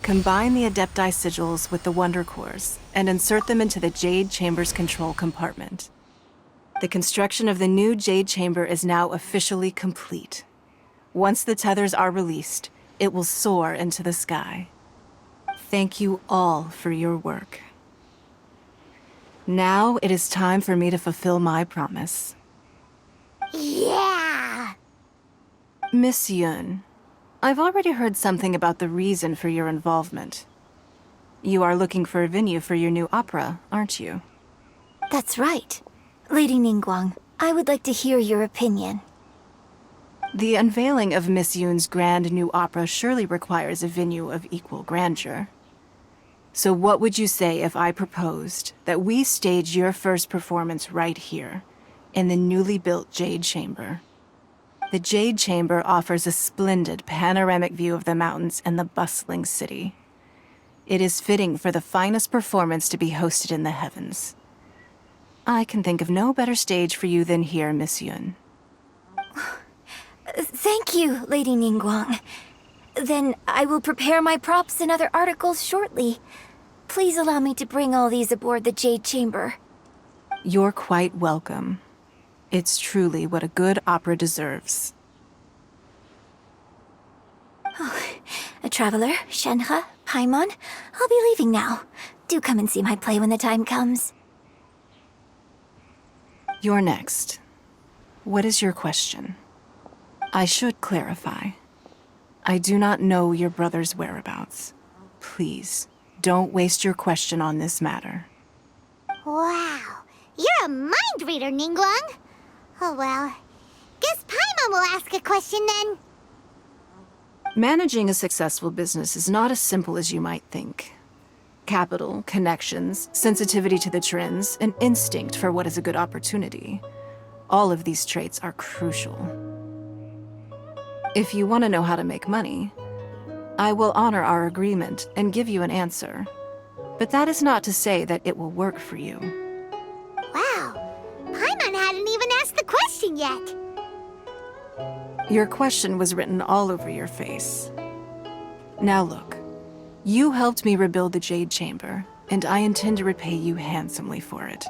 Combine the Adepti sigils with the Wonder Cores and insert them into the Jade Chamber's control compartment. The construction of the new Jade Chamber is now officially complete. Once the tethers are released, it will soar into the sky. Thank you all for your work. Now it is time for me to fulfill my promise. Yeah! Miss Yun, I've already heard something about the reason for your involvement. You are looking for a venue for your new opera, aren't you? That's right. Lady Ningguang, I would like to hear your opinion. The unveiling of Miss Yun's grand new opera surely requires a venue of equal grandeur. So what would you say if I proposed that we stage your first performance right here, in the newly built Jade Chamber? The Jade Chamber offers a splendid panoramic view of the mountains and the bustling city. It is fitting for the finest performance to be hosted in the heavens. I can think of no better stage for you than here, Miss Yun. Thank you, Lady Ningguang. Then I will prepare my props and other articles shortly. Please allow me to bring all these aboard the Jade Chamber. You're quite welcome. It's truly what a good opera deserves. A traveler, Shenhe, Paimon, I'll be leaving now. Do come and see my play when the time comes. You're next. What is your question? I should clarify. I do not know your brother's whereabouts. Please, don't waste your question on this matter. Wow, you're a mind reader, Ningguang. Oh well, guess Paimon will ask a question then. Managing a successful business is not as simple as you might think. Capital, connections, sensitivity to the trends, and instinct for what is a good opportunity. All of these traits are crucial. If you want to know how to make money, I will honor our agreement and give you an answer. But that is not to say that it will work for you. Wow, Paimon hadn't even asked the question yet. Your question was written all over your face. Now look, you helped me rebuild the Jade Chamber, and I intend to repay you handsomely for it.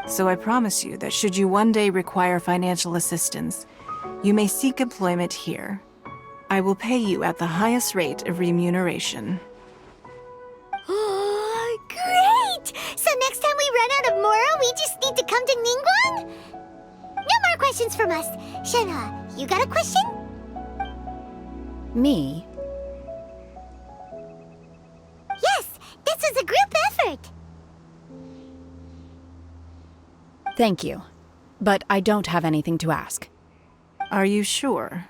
So I promise you that should you one day require financial assistance, you may seek employment here. I will pay you at the highest rate of remuneration. Oh, great! So next time we run out of Mora, we just need to come to Ningguang? No more questions from us. Shenhe, you got a question? Me? Yes, this is a group effort. Thank you. But I don't have anything to ask. Are you sure?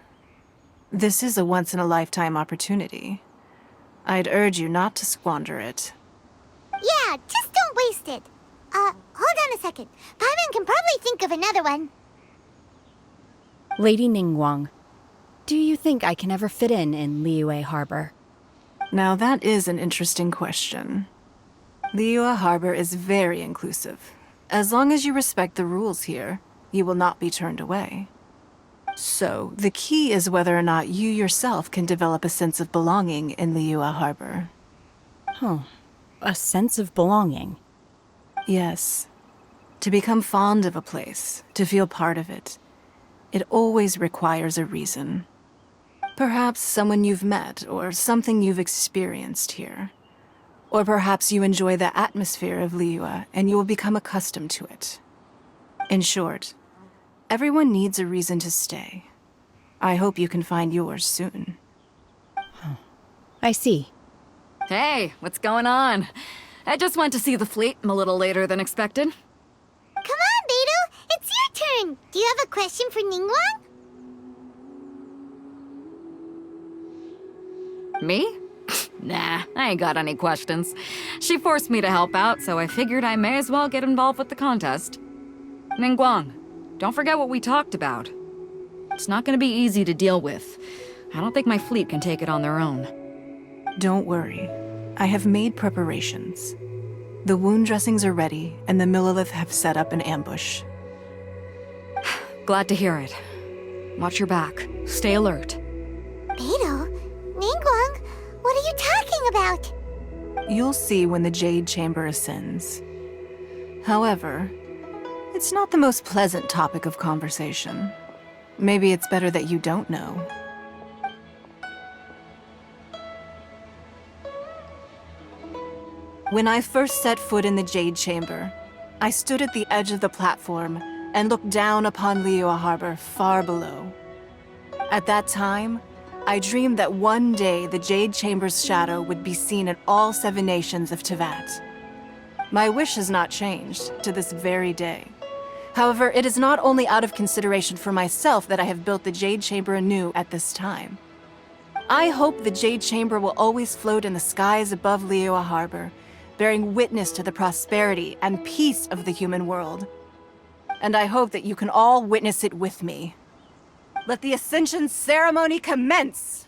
This is a once-in-a-lifetime opportunity. I'd urge you not to squander it. Yeah, just don't waste it. Hold on a second. Paimon can probably think of another one. Lady Ningguang, do you think I can ever fit in Liyue Harbor? Now that is an interesting question. Liyue Harbor is very inclusive. As long as you respect the rules here, you will not be turned away. So, the key is whether or not you yourself can develop a sense of belonging in Liyue Harbor. Oh, a sense of belonging. Yes. To become fond of a place, to feel part of it, it always requires a reason. Perhaps someone you've met, or something you've experienced here. Or perhaps you enjoy the atmosphere of Liyue and you will become accustomed to it. In short, everyone needs a reason to stay. I hope you can find yours soon. I see. Hey, what's going on? I just went to see the fleet a little later than expected. Come on, Beidou! It's your turn! Do you have a question for Ningguang? Me? Nah, I ain't got any questions. She forced me to help out, so I figured I may as well get involved with the contest. Ningguang, don't forget what we talked about. It's not gonna be easy to deal with. I don't think my fleet can take it on their own. Don't worry. I have made preparations. The wound dressings are ready, and the Millilith have set up an ambush. Glad to hear it. Watch your back. Stay alert. Beidou? Ningguang? talking about? You'll see when the Jade Chamber ascends. However, it's not the most pleasant topic of conversation. Maybe it's better that you don't know. When I first set foot in the Jade Chamber, I stood at the edge of the platform and looked down upon Liyue Harbor far below. At that time, I dreamed that one day the Jade Chamber's shadow would be seen in all 7 nations of Teyvat. My wish has not changed to this very day. However, it is not only out of consideration for myself that I have built the Jade Chamber anew at this time. I hope the Jade Chamber will always float in the skies above Liyue Harbor, bearing witness to the prosperity and peace of the human world. And I hope that you can all witness it with me. Let the Ascension ceremony commence!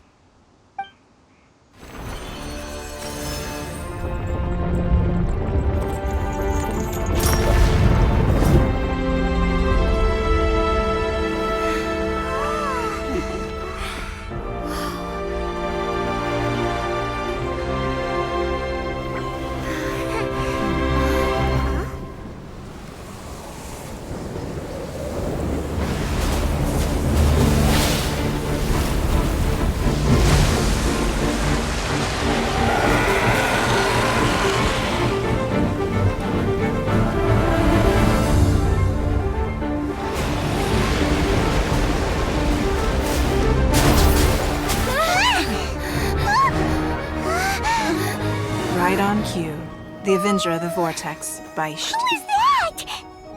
Right on cue. The Avenger of the Vortex, Beisht. Who is that?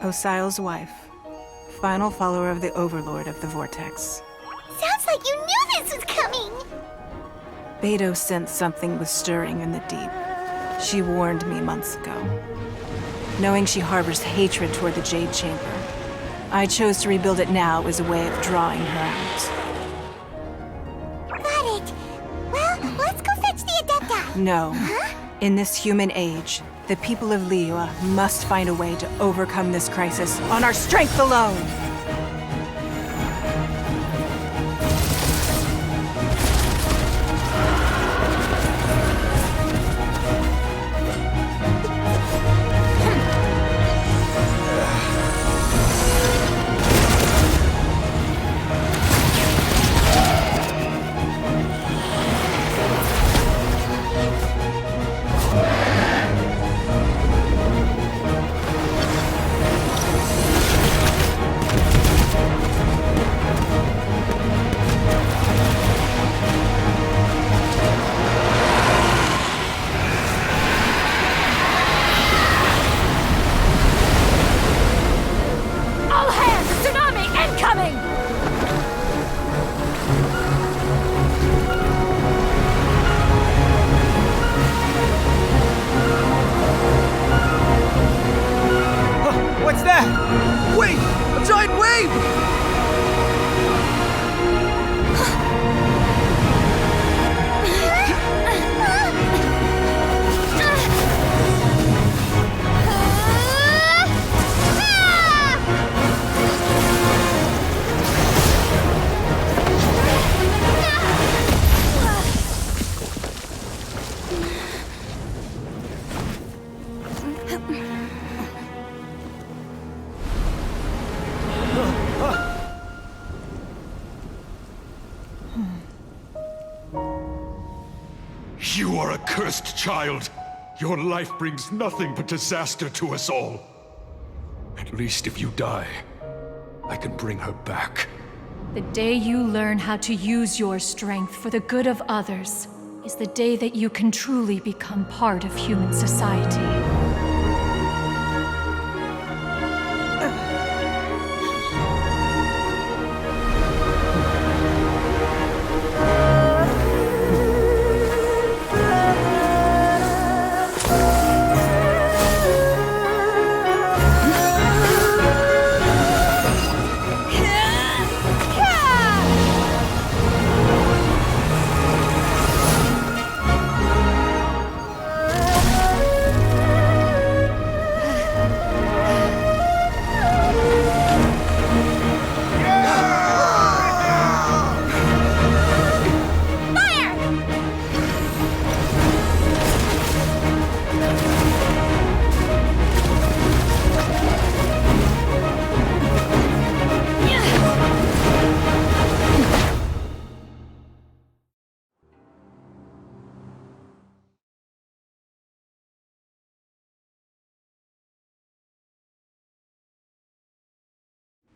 Osial's wife. Final follower of the Overlord of the Vortex. Sounds like you knew this was coming! Beidou sensed something was stirring in the deep. She warned me months ago. Knowing she harbors hatred toward the Jade Chamber, I chose to rebuild it now as a way of drawing her out. Got it. Well, let's go fetch the Adepta. No. In this human age, the people of Liyue must find a way to overcome this crisis on our strength alone! What's that? Wait! A giant wave! You are a cursed child. Your life brings nothing but disaster to us all. At least if you die, I can bring her back. The day you learn how to use your strength for the good of others is the day that you can truly become part of human society.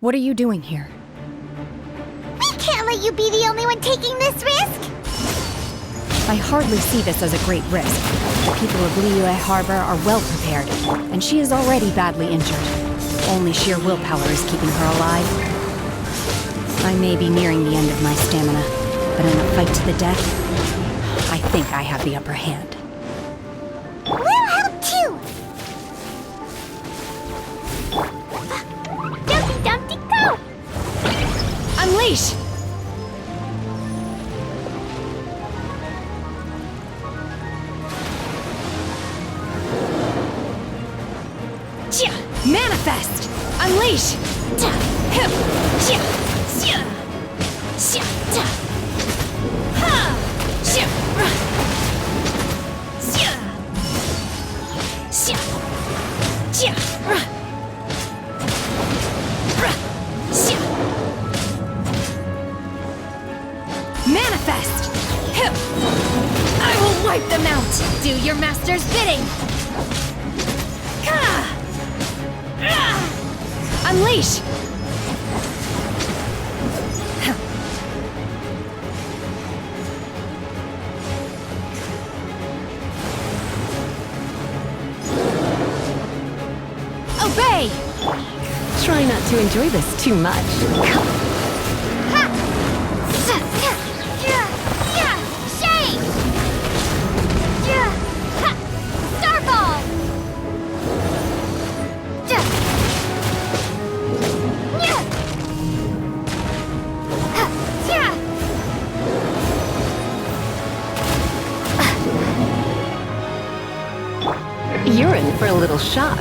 What are you doing here? We can't let you be the only one taking this risk! I hardly see this as a great risk. The people of Liyue Harbor are well prepared, and she is already badly injured. Only sheer willpower is keeping her alive. I may be nearing the end of my stamina, but in a fight to the death, I think I have the upper hand. We'll help too! Dumpty Dumpty go! Unleash! Manifest! Unleash! Manifest! I will wipe them out! Do your master's bidding! Unleash! Obey! Try not to enjoy this too much. Shade! Starball! You're in for a little shock.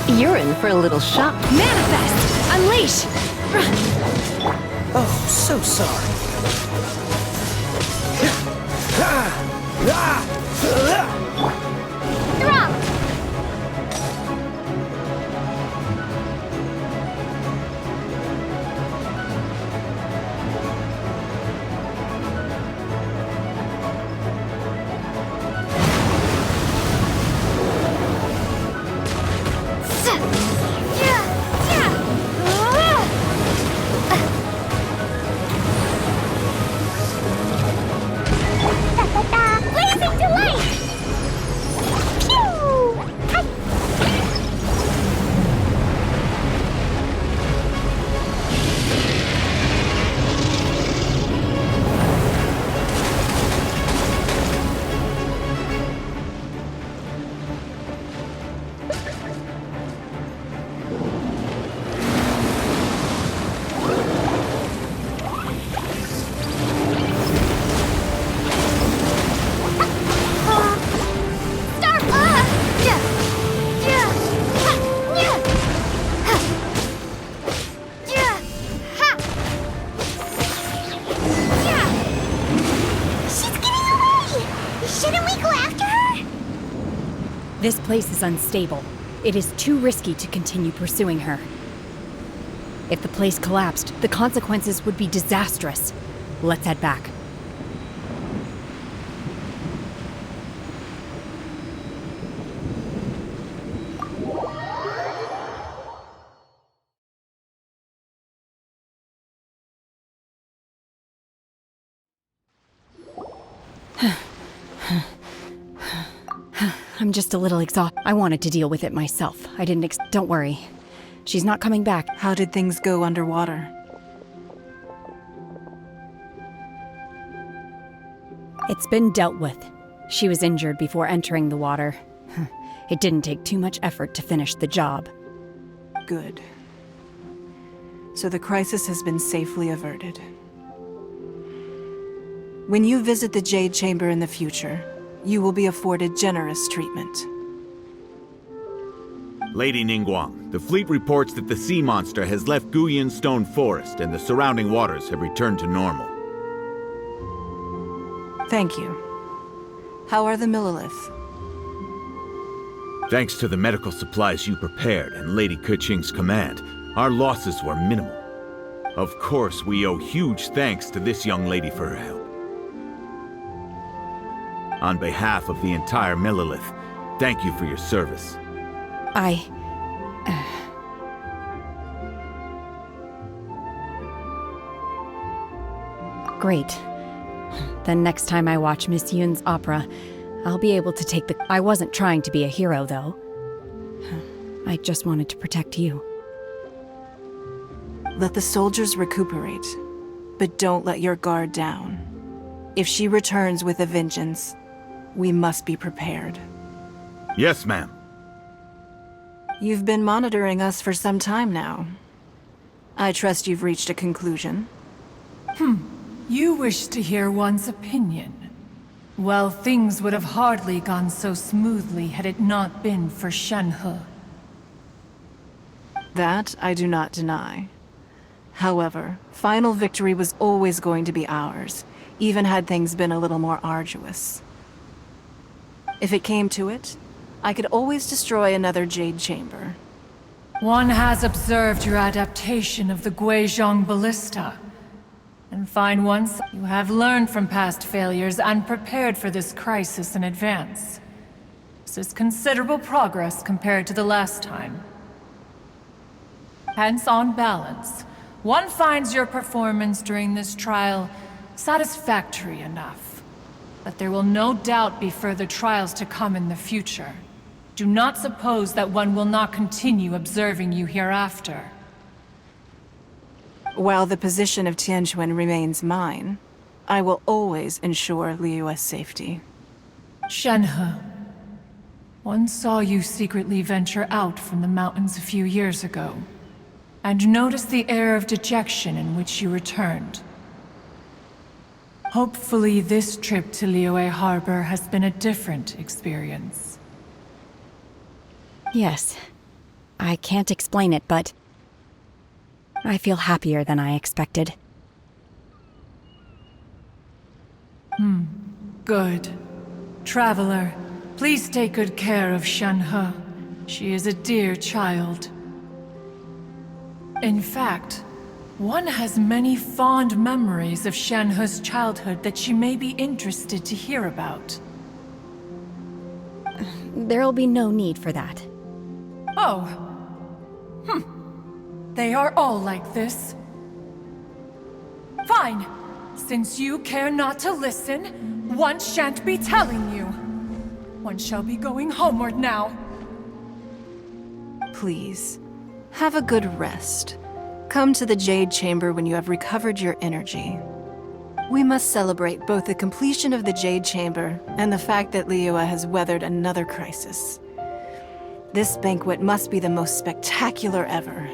You're in for a little shock. Manifest! Unleash! Oh, so sorry. Drop! Blazing delight! Pew! This place is unstable. It is too risky to continue pursuing her. If the place collapsed, the consequences would be disastrous. Let's head back. I'm just a little exhausted. I wanted to deal with it myself. I didn't Don't worry. She's not coming back. How did things go underwater? It's been dealt with. She was injured before entering the water. It didn't take too much effort to finish the job. Good. So the crisis has been safely averted. When you visit the Jade Chamber in the future, you will be afforded generous treatment. Lady Ningguang, the fleet reports that the sea monster has left Guyan Stone Forest and the surrounding waters have returned to normal. Thank you. How are the Millilith? Thanks to the medical supplies you prepared and Lady Keqing's command, our losses were minimal. Of course, we owe huge thanks to this young lady for her help. On behalf of the entire Millilith, thank you for your service. Great. Then next time I watch Miss Yoon's opera, I'll be able to take the... I wasn't trying to be a hero, though. I just wanted to protect you. Let the soldiers recuperate, but don't let your guard down. If she returns with a vengeance, we must be prepared. Yes, ma'am. You've been monitoring us for some time now. I trust you've reached a conclusion. You wish to hear one's opinion. Well, things would have hardly gone so smoothly had it not been for Shenhe. That I do not deny. However, final victory was always going to be ours, even had things been a little more arduous. If it came to it, I could always destroy another Jade Chamber. One has observed your adaptation of the Guizhong Ballista, and find once you have learned from past failures and prepared for this crisis in advance. This is considerable progress compared to the last time. Hence, on balance, one finds your performance during this trial satisfactory enough. But there will no doubt be further trials to come in the future. Do not suppose that one will not continue observing you hereafter. While the position of Tianquan remains mine, I will always ensure Liyue's safety. Shenhe, one saw you secretly venture out from the mountains a few years ago, and noticed the air of dejection in which you returned. Hopefully this trip to Liyue Harbor has been a different experience. Yes. I can't explain it, but... I feel happier than I expected. Good. Traveler, please take good care of Shenhe. She is a dear child. In fact, one has many fond memories of Shenhe's childhood that she may be interested to hear about. There'll be no need for that. Oh. They are all like this. Fine. Since you care not to listen, one shan't be telling you. One shall be going homeward now. Please, have a good rest. Come to the Jade Chamber when you have recovered your energy. We must celebrate both the completion of the Jade Chamber and the fact that Liyue has weathered another crisis. This banquet must be the most spectacular ever.